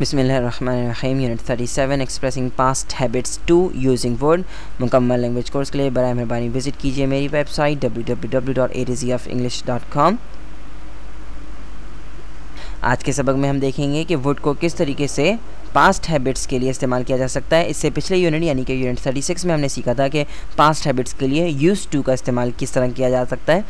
बिस्मिल्लाहिर्रहमानिर्रहीम unit 37 expressing past habits 2 using word. मुकम्मल language course के लिए बराए मेहरबानी विजिट कीजिए मेरी वेबसाइट www.atozofenglish.com। आज के सबक में हम देखेंगे कि वुड को किस तरीके से पास्ट हैबिट्स के लिए इस्तेमाल किया जा सकता है। इससे पिछले यूनिट यानी कि यूनिट 36 में हमने सीखा था कि पास्ट हैबिट्स के लिए यूज्ड टू का इस्तेमाल किस तरह किया जा सकता है,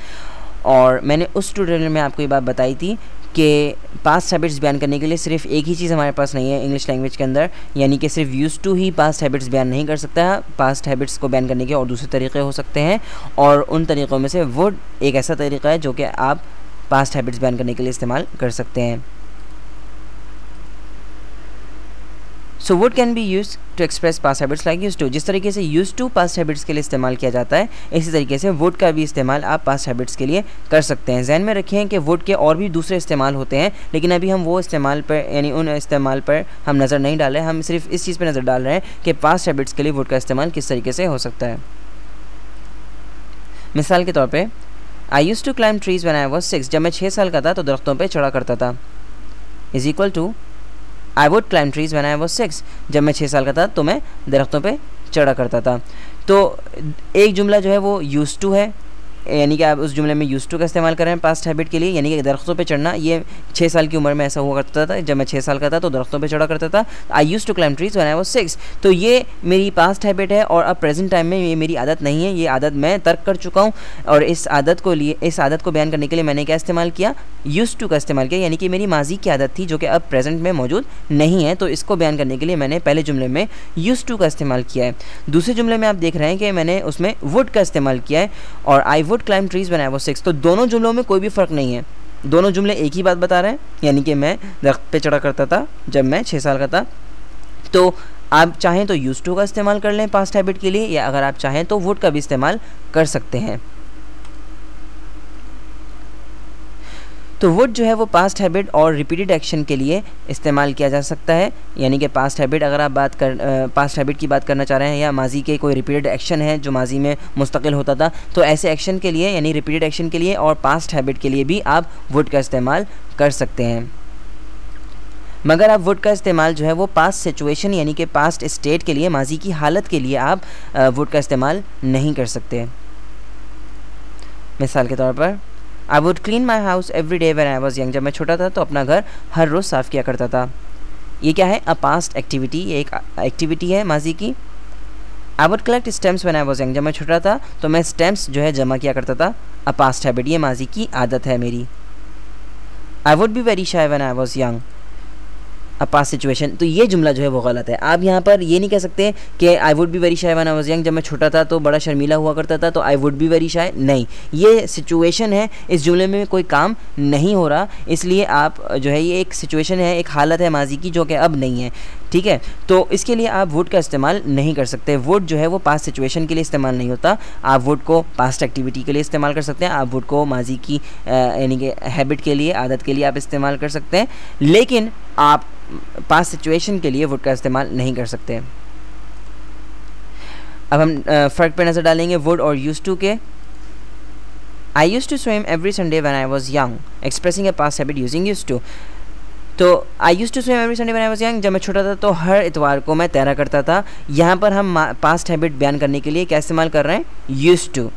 और मैंने उस ट्यूटोरियल में आपको ये बात बताई थी कि पास्ट हैबिट्स बयान करने के लिए सिर्फ एक ही चीज़ हमारे पास नहीं है इंग्लिश लैंग्वेज के अंदर, यानी कि सिर्फ यूज्ड टू ही पास्ट हैबिट्स बयान नहीं कर सकता है। पास्ट हैबिट्स को बयान करने के और दूसरे तरीक़े हो सकते हैं, और उन तरीक़ों में से वुड एक ऐसा तरीक़ा है जो कि आप पास्ट हैबिट्स बयान करने के लिए इस्तेमाल कर सकते हैं। So would can be use to express past habits like use to. जिस तरीके से यूज टू पास्ट हैबिट्स के लिए इस्तेमाल किया जाता है, इसी तरीके से वुड का भी इस्तेमाल आप पास्ट हैबिट्स के लिए कर सकते हैं। ज़हन में रखें कि वुड के और भी दूसरे इस्तेमाल होते हैं, लेकिन अभी हम वो इस्तेमाल पर यानी उन इस्तेमाल पर हम नज़र नहीं डाल रहे हैं। हम सिर्फ इस चीज़ पर नज़र डाल रहे हैं कि पास्ट हैबिट्स के लिए वुड का इस्तेमाल किस तरीके से हो सकता है। मिसाल के तौर पर, I used to climb trees when I was 6। जब मैं 6 साल का था तो दरख्तों पर चढ़ा करता था, is equal to I would climb trees when I was 6। जब मैं 6 साल का था तो मैं दरख्तों पे चढ़ा करता था। तो एक जुमला जो है वो यूज़ टू है, यानी कि आप उस जुमले में यूज़ टू का इस्तेमाल कर रहे हैं पास्ट हैबिट के लिए, यानी कि दरख्तों पे चढ़ना। ये 6 साल की उम्र में ऐसा हुआ करता था। जब मैं 6 साल का था तो दरख्तों पे चढ़ा करता था। I used to climb trees when I was 6। तो ये मेरी पास्ट हैबिट है, और अब प्रेजेंट टाइम में ये मेरी आदत नहीं है। ये आदत मैं तर्क कर चुका हूँ, और इस आदत को बयान करने के लिए मैंने क्या इस्तेमाल किया? यूज़ टू का इस्तेमाल किया, यानी कि मेरी माजी की आदत थी जो कि अब प्रेजेंट में मौजूद नहीं है। तो इसको बयान करने के लिए मैंने पहले जुमले में यूज़ टू का इस्तेमाल किया है। दूसरे जुमले में आप देख रहे हैं कि मैंने उसमें वुड का इस्तेमाल किया है, और आई would climb trees when I was 6। तो दोनों जुमलों में कोई भी फ़र्क नहीं है, दोनों जुमले एक ही बात बता रहे हैं, यानी कि मैं दरख्त पे चढ़ा करता था जब मैं 6 साल का था। तो आप चाहें तो यूज़ टू का इस्तेमाल कर लें पास्ट हैबिट के लिए, या अगर आप चाहें तो वुड का भी इस्तेमाल कर सकते हैं। तो वुड जो है वो पास्ट हैबिट और रिपीटेड एक्शन के लिए इस्तेमाल किया जा सकता है, यानी कि पास्ट हैबिट अगर आप पास्ट हैबिट की बात करना चाह रहे हैं, या माजी के कोई रिपीटेड एक्शन है जो माजी में मुस्तकिल होता था, तो ऐसे एक्शन के लिए यानी रिपीटेड एक्शन के लिए और पास्ट हैबिट के लिए भी आप वुड का इस्तेमाल कर सकते हैं। मगर आप वुड का इस्तेमाल जो है वो पास्ट सिचुएशन यानी कि पास्ट स्टेट के लिए, माजी की हालत के लिए आप वुड का इस्तेमाल नहीं कर सकते। मिसाल के तौर पर, I would clean my house every day when I was young. जब मैं छोटा था तो अपना घर हर रोज़ साफ़ किया करता था। ये क्या है? अ पास्ट एक्टिविटी, ये एक एक्टिविटी है माजी की। I would collect stamps when I was young. जब मैं छोटा था तो मैं स्टैम्प्स जो है जमा किया करता था। अ पास्ट हैबिट, ये माजी की आदत है मेरी। I would be very shy when I was young. A past situation, तो ये जुमला जो है वो गलत है। आप यहाँ पर ये नहीं कह सकते कि I would be very shy when I was young, जब मैं छोटा था तो बड़ा शर्मीला हुआ करता था तो आई वुड बी वेरी शाय। नहीं, ये सिचुएशन है, इस जुमले में कोई काम नहीं हो रहा, इसलिए आप जो है ये एक सिचुएशन है, एक हालत है माजी की जो कि अब नहीं है, ठीक है। तो इसके लिए आप वुड का इस्तेमाल नहीं कर सकते। वुड जो है वो पास्ट सिचुएशन के लिए इस्तेमाल नहीं होता। आप वुड को पास्ट एक्टिविटी के लिए इस्तेमाल कर सकते हैं, आप वुड को माजी की यानी कि हैबिट के लिए, आदत के लिए आप इस्तेमाल कर सकते हैं, लेकिन आप पास्ट सिचुएशन के लिए वुड का इस्तेमाल नहीं कर सकते। अब हम फ़र्क पे नज़र डालेंगे वुड और यूज़ टू के। I used to swim every Sunday when I was young, expressing a past habit using used to. तो I used to swim every Sunday when I was young, जब मैं छोटा था तो हर इतवार को मैं तैरा करता था। यहाँ पर हम पास्ट हैबिट बयान करने के लिए क्या इस्तेमाल कर रहे हैं? Use to.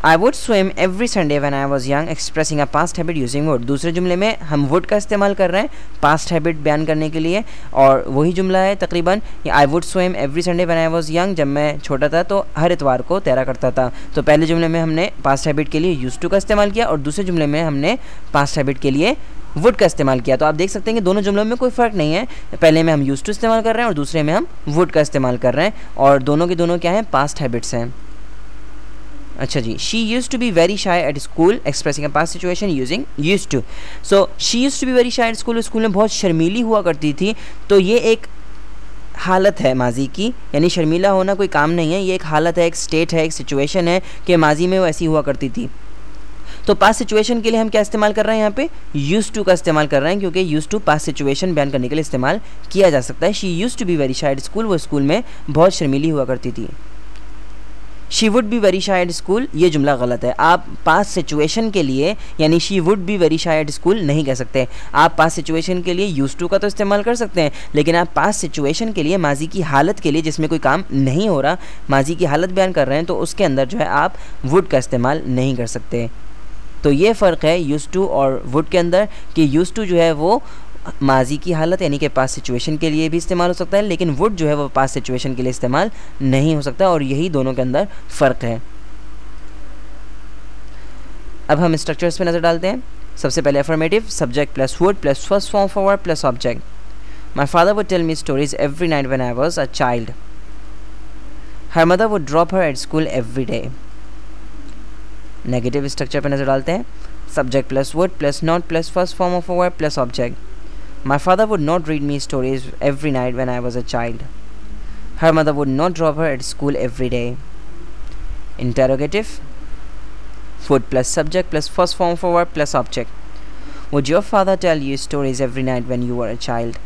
I would swim every Sunday when I was young, expressing a past habit using would. दूसरे जुमले में हम वुड का इस्तेमाल कर रहे हैं पास्ट हैबिट बयान करने के लिए, और वही जुमला है तकरीबन, आई would swim every Sunday when I was young, जब मैं छोटा था तो हर इतवार को तैरा करता था। तो पहले जुमले में हमने पास्ट हैबिट के लिए यूज़ टू का इस्तेमाल किया, और दूसरे जुमले में हमने पास्ट हैबिट के लिए वुड का इस्तेमाल किया। तो आप देख सकते हैं कि दोनों जुमलों में कोई फ़र्क नहीं है। पहले में हम यूज़ टू इस्तेमाल कर रहे हैं और दूसरे में हम वुड का इस्तेमाल कर रहे हैं, और दोनों के दोनों क्या हैं? पास्ट हैबिट्स हैं। अच्छा जी, she use to be very shy at school, expressing a past situation using used to. So she use to be very shy at school, school में बहुत शर्मीली हुआ करती थी। तो ये एक हालत है माजी की, यानी शर्मीला होना कोई काम नहीं है, ये एक हालत है, एक स्टेट है, एक सिचुएशन है कि माजी में वो ऐसी हुआ करती थी। तो पास्ट सिचुएशन के लिए हम क्या इस्तेमाल कर रहे हैं? यहाँ पे यूज़ टू का इस्तेमाल कर रहे हैं, क्योंकि यूज़ टू पास्ट सिचुएशन बयान करने के लिए इस्तेमाल किया जा सकता है। She use to be very shy at school, वो स्कूल में बहुत शर्मीली हुआ करती थी। She would be very shy at school, ये जुमला गलत है। आप पास्ट सिचुएशन के लिए यानी she would be very shy at school नहीं कह सकते। आप पास्ट सिचुएशन के लिए यूज्ड टू का तो इस्तेमाल कर सकते हैं, लेकिन आप पास्ट सिचुएशन के लिए, माजी की हालत के लिए जिसमें कोई काम नहीं हो रहा, माजी की हालत बयान कर रहे हैं, तो उसके अंदर जो है आप वुड का इस्तेमाल नहीं कर सकते। तो ये फ़र्क है यूज्ड टू और वुड के अंदर कि यूज्ड टू जो है वो माजी की हालत यानी कि पास्ट सिचुएशन के लिए भी इस्तेमाल हो सकता है, लेकिन वुड जो है वो पास्ट सिचुएशन के लिए इस्तेमाल नहीं हो सकता, और यही दोनों के अंदर फ़र्क है। अब हम स्ट्रक्चर्स पे नज़र डालते हैं। सबसे पहले affirmative, subject plus would plus first form of verb plus object. My father would tell me stories every night when I was a child. Her mother would drop her at school every day. Negative structure पे नज़र डालते हैं। Subject plus would plus not plus first form of verb plus object. My father would not read me stories every night when I was a child. Her mother would not drop her at school every day. Interrogative, would plus subject plus first form of a verb plus object. Would your father tell you stories every night when you were a child?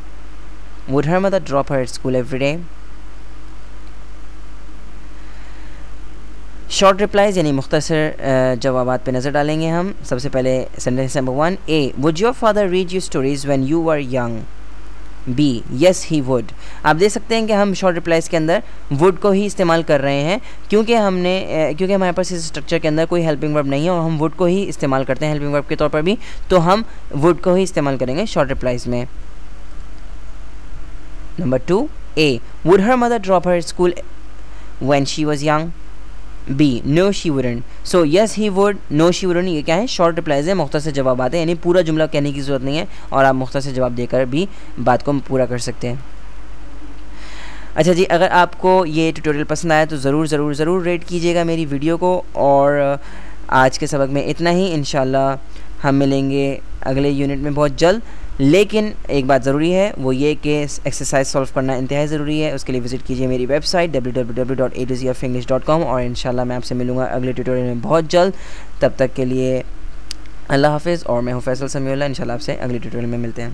Would her mother drop her at school every day? Short replies यानी मुख्तसर जवाबात पे नज़र डालेंगे हम। सबसे पहले sentence number 1, A would your father read you stories when you were young. B yes he would. आप देख सकते हैं कि हम शॉर्ट रिप्लाइज के अंदर वुड को ही इस्तेमाल कर रहे हैं क्योंकि हमारे पास इस स्ट्रक्चर के अंदर कोई हेल्पिंग वर्ब नहीं है और हम वुड को ही इस्तेमाल करते हैं हेल्पिंग वर्ब के तौर पर भी, तो हम वुड को ही इस्तेमाल करेंगे शॉर्ट रिप्लाइज में। Number 2, A would her mother drop her school when she was young. B no she wouldn't. So yes he would, no she wouldn't, ये क्या है? शॉर्ट रिप्लाइज है, मुख्तसर जवाब आते हैं, यानी पूरा जुमला कहने की ज़रूरत नहीं है और आप मुख्तसर जवाब देकर भी बात को पूरा कर सकते हैं। अच्छा जी, अगर आपको ये ट्यूटोरियल पसंद आया तो ज़रूर रेट कीजिएगा मेरी वीडियो को। और आज के सबक में इतना ही। इंशाल्लाह हम मिलेंगे अगले यूनिट में बहुत जल्द। लेकिन एक बात ज़रूरी है, वो ये कि एक्सरसाइज सॉल्व करना इंतहाई ज़रूरी है। उसके लिए विज़िट कीजिए मेरी वेबसाइट www.a2zofinglish.com और इंशाल्लाह मैं आपसे मिलूँगा अगले ट्यूटोरियल में बहुत जल्द। तब तक के लिए अल्लाह हाफ़िज़ और मैं हूँ फैसल समीउल्लाह। इंशाल्लाह आपसे अगले ट्यूटोरियल में मिलते हैं।